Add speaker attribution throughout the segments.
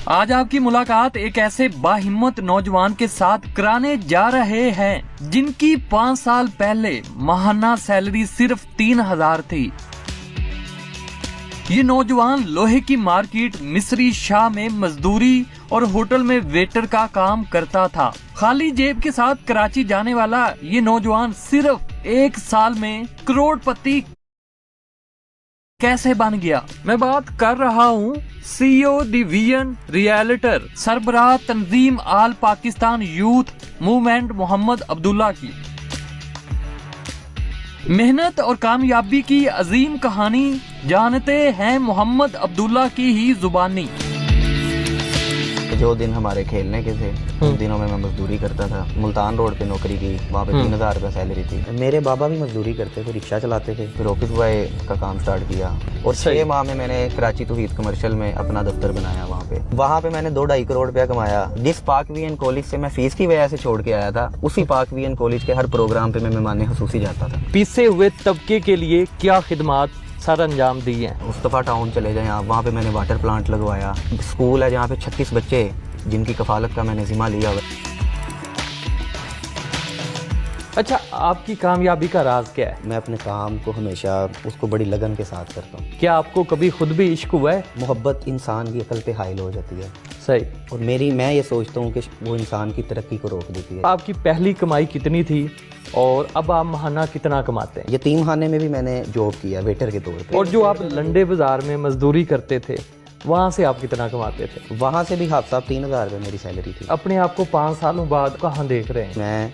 Speaker 1: आज आपकी मुलाकात एक ऐसे बाहिम्मत नौजवान के साथ कराने जा रहे हैं जिनकी 5 साल पहले माहाना सैलरी सिर्फ 3000 थी। ये नौजवान लोहे की मार्केट मिस्री शाह में मजदूरी और होटल में वेटर का काम करता था। खाली जेब के साथ कराची जाने वाला ये नौजवान सिर्फ 1 साल में करोड़पति कैसे बन गया। मैं बात कर रहा हूँ CEO डिवीजन रियल्टर सरबराह तंजीम आल पाकिस्तान यूथ मूवमेंट मोहम्मद अब्दुल्ला की। मेहनत और कामयाबी की अजीम कहानी जानते हैं मोहम्मद अब्दुल्ला की ही जुबानी।
Speaker 2: जो दिन हमारे खेलने के थे उन दिनों में मैं मजदूरी करता था। मुल्तान रोड पे नौकरी की, वहाँ पे 3000 रुपये सैलरी थी। मेरे बाबा भी मजदूरी करते थे, रिक्शा चलाते थे। फिर ऑफिस बॉय का काम स्टार्ट किया और 6 माह में मैंने कराची तौहीद कमर्शियल में अपना दफ्तर बनाया। वहाँ पे मैंने 2-2.5 करोड़ रुपया कमाया। जिस पाक वीएन कॉलेज से मैं फीस की वजह से छोड़ के आया था, उसी पाक वीएन कॉलेज के हर प्रोग्राम पे मैं मेहमान खुसूसी जाता था।
Speaker 1: पिसे हुए तबके के लिए क्या खिदमात सर अंजाम दी है।
Speaker 2: मुस्तफ़ा टाउन चले जाए आप, वहाँ पे मैंने वाटर प्लांट लगवाया। स्कूल है जहाँ पे 36 बच्चे जिनकी कफालत का मैंने जिम्मा लिया हुआ।
Speaker 1: अच्छा, आपकी कामयाबी का राज क्या है?
Speaker 2: मैं अपने काम को हमेशा उसको बड़ी लगन के साथ करता हूँ।
Speaker 1: क्या आपको कभी खुद भी इश्क हुआ है?
Speaker 2: मोहब्बत इंसान की अकल पे हाइल हो जाती है।
Speaker 1: सही।
Speaker 2: और मैं ये सोचता हूँ कि वो इंसान की तरक्की को रोक देती है।
Speaker 1: आपकी पहली कमाई कितनी थी और अब आप माहाना कितना कमाते हैं?
Speaker 2: यतीम खाने में भी मैंने जॉब किया वेटर के तौर पे।
Speaker 1: और जो आप लंडे बाजार में मजदूरी करते थे, वहाँ से आप कितना कमाते थे?
Speaker 2: वहाँ से भी हाफ साहब 3000 रुपये मेरी सैलरी थी।
Speaker 1: अपने आप को 5 सालों बाद कहाँ देख रहे हैं?
Speaker 2: मैं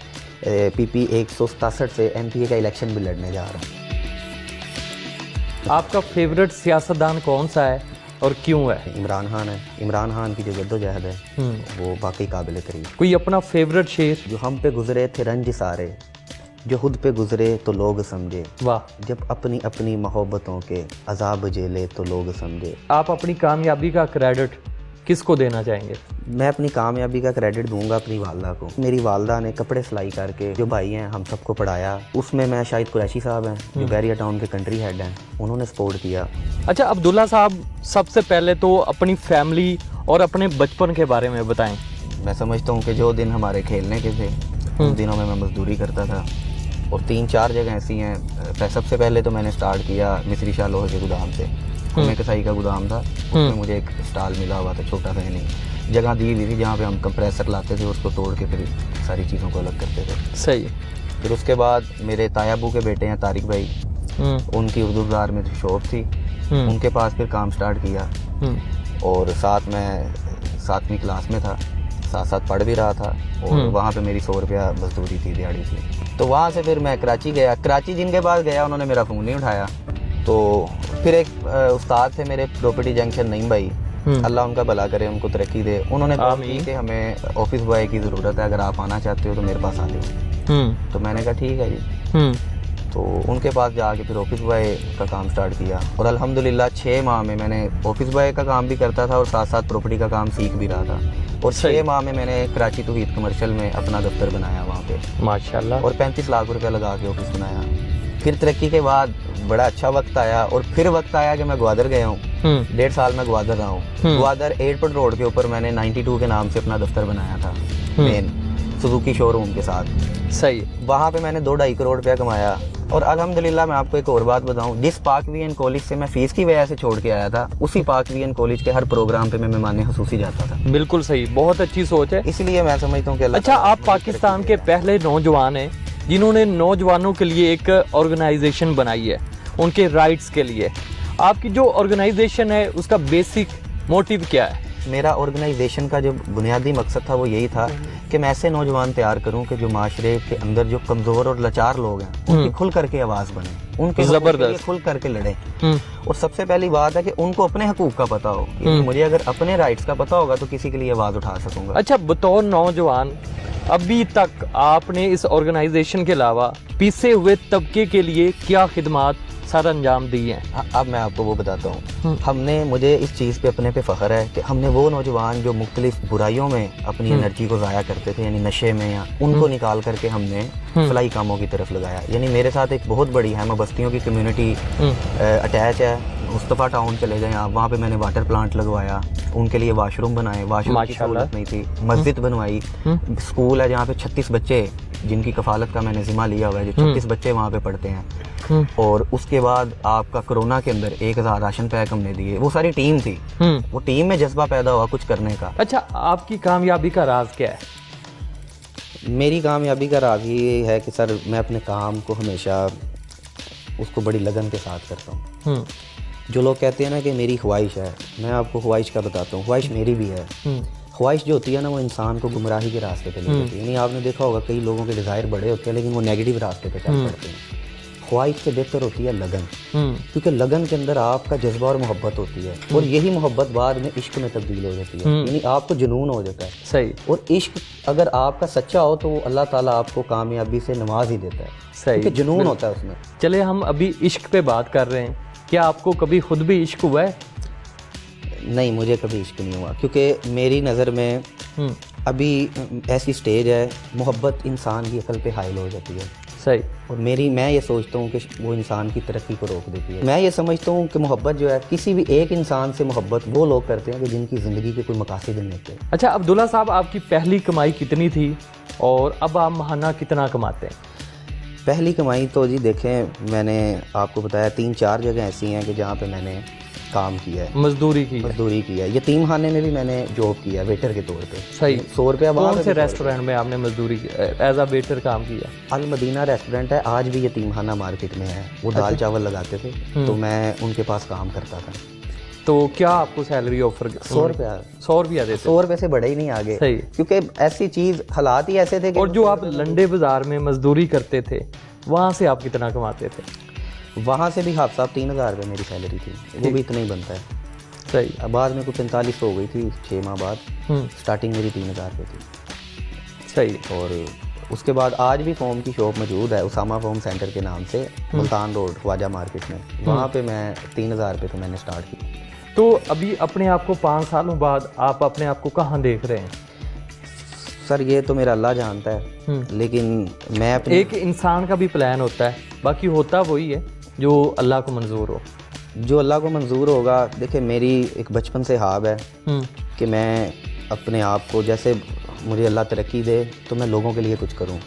Speaker 2: PP 167 से MPA का इलेक्शन भी लड़ने जा रहा हूँ।
Speaker 1: आपका फेवरेट सियासतदान कौन सा है और क्यों है?
Speaker 2: इमरान खान है। इमरान खान की जो जद्दोजहद है वो वाकई काबिल तारीफ।
Speaker 1: कोई अपना फेवरेट शेर?
Speaker 2: जो हम पे गुजरे थे रंज सारे, जो खुद पे गुजरे तो लोग समझे।
Speaker 1: वाह।
Speaker 2: जब अपनी अपनी मोहब्बतों के अजाब झेले तो लोग समझे।
Speaker 1: आप अपनी कामयाबी का क्रेडिट किसको देना चाहेंगे?
Speaker 2: मैं अपनी कामयाबी का क्रेडिट दूंगा अपनी वालदा को। मेरी वालदा ने कपड़े सिलाई करके जो भाई हैं हम सबको पढ़ाया। उसमें मैं शाहिद कुरैशी साहब हैं जो बैरिया टाउन के कंट्री हेड हैं, उन्होंने सपोर्ट किया।
Speaker 1: अच्छा अब्दुल्ला साहब, सबसे पहले तो अपनी फैमिली और अपने बचपन के बारे में बताएं।
Speaker 2: मैं समझता हूँ कि जो दिन हमारे खेलने के थे उन दिनों में मैं मजदूरी करता था और 3-4 जगह ऐसी हैं। सबसे पहले तो मैंने स्टार्ट किया मिस्री शाह लोहे के गोदाम से। मैं कसाई का गोदाम था, उसमें मुझे एक स्टॉल मिला हुआ था, छोटा सा नहीं जगह दी हुई थी जहाँ पे हम कंप्रेसर लाते थे, उसको तोड़ के फिर सारी चीज़ों को अलग करते थे।
Speaker 1: सही।
Speaker 2: फिर उसके बाद मेरे तायाबू के बेटे हैं तारिक भाई, उनकी उर्दू बाजार में शॉप थी, उनके पास फिर काम स्टार्ट किया। और साथ में 7वीं क्लास में था, साथ पढ़ भी रहा था और वहाँ पे मेरी 100 रुपया मजदूरी थी, दिहाड़ी थी। तो वहाँ से फिर मैं कराची गया। कराची जिनके पास गया उन्होंने मेरा फ़ोन नहीं उठाया। तो फिर एक उस्ताद थे मेरे प्रॉपर्टी जंक्शन नईम भाई, अल्लाह उनका भला करे, उनको तरक्की दे। उन्होंने बात की कि हमें ऑफिस बॉय की ज़रूरत है, अगर आप आना चाहते हो तो मेरे पास आ जाओ। तो मैंने कहा ठीक है जी। तो उनके पास जाके फिर ऑफिस बॉय का काम स्टार्ट किया और अल्हम्दुलिल्लाह 6 माह में मैंने ऑफिस बॉय का काम भी करता था और साथ साथ प्रॉपर्टी का काम सीख भी रहा था। और 6 माह में मैंने कराची तौहीद कमर्शियल में अपना दफ्तर बनाया वहाँ पे
Speaker 1: माशाल्लाह,
Speaker 2: और 35 लाख रुपया लगा के ऑफिस बनाया। फिर तरक्की के बाद बड़ा अच्छा वक्त आया और फिर वक्त आया कि मैं ग्वादर गया हूँ। 1.5 साल में ग्वादर रहा हूँ। ग्वादर एयरपोर्ट रोड के ऊपर मैंने 92 के नाम से अपना दफ्तर बनाया था, मेन सुजुकी शोरूम के साथ।
Speaker 1: सही।
Speaker 2: वहाँ पे मैंने 2-2.5 करोड़ रुपया कमाया। और अल्हम्दुलिल्लाह मैं आपको एक और बात बताऊं, जिस पाक वीएन कॉलेज से मैं फीस की वजह से छोड़ के आया था, उसी पाक वीएन कॉलेज के हर प्रोग्राम पे मैं मेहमान खुसूसी जाता था।
Speaker 1: बिल्कुल सही, बहुत अच्छी सोच है।
Speaker 2: इसलिए मैं समझता हूँ कि
Speaker 1: अच्छा, आप पाकिस्तान के पहले नौजवान हैं जिन्होंने नौजवानों के लिए एक ऑर्गेनाइजेशन बनाई है उनके राइट्स के लिए। आपकी जो ऑर्गेनाइजेशन है उसका बेसिक मोटिव क्या है?
Speaker 2: मेरा ऑर्गेनाइजेशन का जो बुनियादी मकसद था वो यही था कि मैं ऐसे नौजवान तैयार करूं कि जो माशरे के अंदर जो कमज़ोर और लाचार लोग हैं उनकी खुल करके आवाज़ बने, उनके जबरदस्त खुल करके लड़े। और सबसे पहली बात है कि उनको अपने हकूक का पता हो कि मुझे अगर अपने राइट्स का पता होगा तो किसी के लिए आवाज़ उठा सकूंगा।
Speaker 1: अच्छा, बतौर नौजवान अभी तक आपने इस ऑर्गेनाइजेशन के अलावा पिसे हुए तबके के लिए क्या खिदमात सर अंजाम दी हैं?
Speaker 2: अब मैं आपको वो बताता हूँ। मुझे इस चीज़ पे अपने पे फ़ख्र है कि हमने वो नौजवान जो मुख्तलिफ बुराइयों में अपनी एनर्जी को ज़ाया करते थे, यानी नशे में, या उनको निकाल करके हमने फलाई कामों की तरफ लगाया। यानी मेरे साथ एक बहुत बड़ी है बस्तियों की कम्युनिटी अटैच है, मुस्तफ़ा टाउन चले गए आप, वहाँ पे मैंने वाटर प्लांट लगवाया, उनके लिए वाशरूम बनाए, वाशरूम की सहूलत नहीं थी, मस्जिद बनवाई, स्कूल है जहाँ पे 36 बच्चे जिनकी कफालत का मैंने जिम्मा लिया हुआ है, जो 36 बच्चे वहाँ पे पढ़ते हैं। और उसके बाद आपका कोरोना के अंदर 1000 राशन पैक हमने दिए, वो सारी टीम थी, वो टीम में जज्बा पैदा हुआ कुछ करने का।
Speaker 1: अच्छा, आपकी कामयाबी का राज क्या है?
Speaker 2: मेरी कामयाबी का राज ये है कि सर मैं अपने काम को हमेशा उसको बड़ी लगन के साथ करता हूँ। जो लोग कहते हैं ना कि मेरी ख्वाहिश है, मैं आपको ख्वाहिश का बताता हूँ, ख्वाहिश मेरी भी है। ख्वाहिश जो होती है ना वो इंसान को गुमराही के रास्ते पे ले जाती है। यानी आपने देखा होगा कई लोगों के डिज़ायर बड़े होते हैं लेकिन वो नेगेटिव रास्ते पे चल पड़ते हैं। ख्वाहिश से बेहतर होती है लगन, क्योंकि लगन के अंदर आपका जज्बा और मोहब्बत होती है, और यही मोहब्बत बाद में इश्क में तब्दील हो जाती है, यानी आपको जुनून हो जाता है।
Speaker 1: सही।
Speaker 2: और इश्क अगर आपका सच्चा हो तो अल्लाह ताला आपको कामयाबी से नवाज ही देता है।
Speaker 1: सही,
Speaker 2: क्योंकि जुनून होता है उसमें।
Speaker 1: चले हम अभी इश्क पे बात कर रहे हैं, क्या आपको कभी खुद भी इश्क हुआ है?
Speaker 2: नहीं, मुझे कभी इश्क नहीं हुआ, क्योंकि मेरी नज़र में अभी ऐसी स्टेज है, मोहब्बत इंसान की अकल पे हाइल हो जाती है।
Speaker 1: सही।
Speaker 2: और मैं ये सोचता हूँ कि वो इंसान की तरक्की को रोक देती है। मैं ये समझता हूँ कि मोहब्बत जो है, किसी भी एक इंसान से मोहब्बत वो लोग करते हैं कि जिनकी ज़िंदगी के कोई मकासद नहीं होते।
Speaker 1: अच्छा अब्दुल्ला साहब, आपकी पहली कमाई कितनी थी और अब आप माहाना कितना कमाते हैं?
Speaker 2: पहली कमाई तो जी देखें, मैंने आपको बताया 3-4 जगह ऐसी हैं कि जहाँ पे मैंने काम किया है, मजदूरी की है। यतीम खाने में भी मैंने जॉब किया है वेटर के तौर पे।
Speaker 1: सही।
Speaker 2: 100 रुपया।
Speaker 1: कौन से रेस्टोरेंट में आपने मजदूरी एज अ वेटर काम किया?
Speaker 2: अल मदीना रेस्टोरेंट है, आज भी यतीम खाना मार्केट में है। वो दाल चावल लगाते थे, तो मैं उनके पास काम करता था।
Speaker 1: तो क्या आपको सैलरी ऑफर?
Speaker 2: 100 रुपया।
Speaker 1: 100 रुपया देते?
Speaker 2: 100 रुपये से बढ़े ही नहीं आगे।
Speaker 1: सही।
Speaker 2: क्योंकि ऐसी चीज़, हालात ही ऐसे थे कि।
Speaker 1: और जो आप लंडे बाजार में मजदूरी करते थे, वहाँ से आप कितना कमाते थे?
Speaker 2: वहाँ से भी हाफ साहब 3000 रुपये मेरी सैलरी थी, वो भी इतना ही बनता है।
Speaker 1: सही।
Speaker 2: अब बाद में कुछ 45 हो गई थी 6 माह बाद। स्टार्टिंग मेरी 3000 रुपये थी।
Speaker 1: सही।
Speaker 2: और उसके बाद आज भी फोम की शॉप मौजूद है, उसामा फोम सेंटर के नाम से, मुल्तान रोड ख्वाजा मार्केट में। वहाँ पे मैं 3000 रुपये से मैंने स्टार्ट की।
Speaker 1: तो अभी अपने आप को 5 सालों बाद आप अपने आप को कहाँ देख रहे हैं?
Speaker 2: सर ये तो मेरा अल्लाह जानता है, लेकिन मैं अपने
Speaker 1: एक इंसान का भी प्लान होता है, बाकी होता वही है जो अल्लाह को मंजूर हो।
Speaker 2: जो अल्लाह को मंजूर होगा। देखिए मेरी एक बचपन से ख्वाब है कि मैं अपने आप को, जैसे मुझे अल्लाह तरक्की दे तो मैं लोगों के लिए कुछ करूं।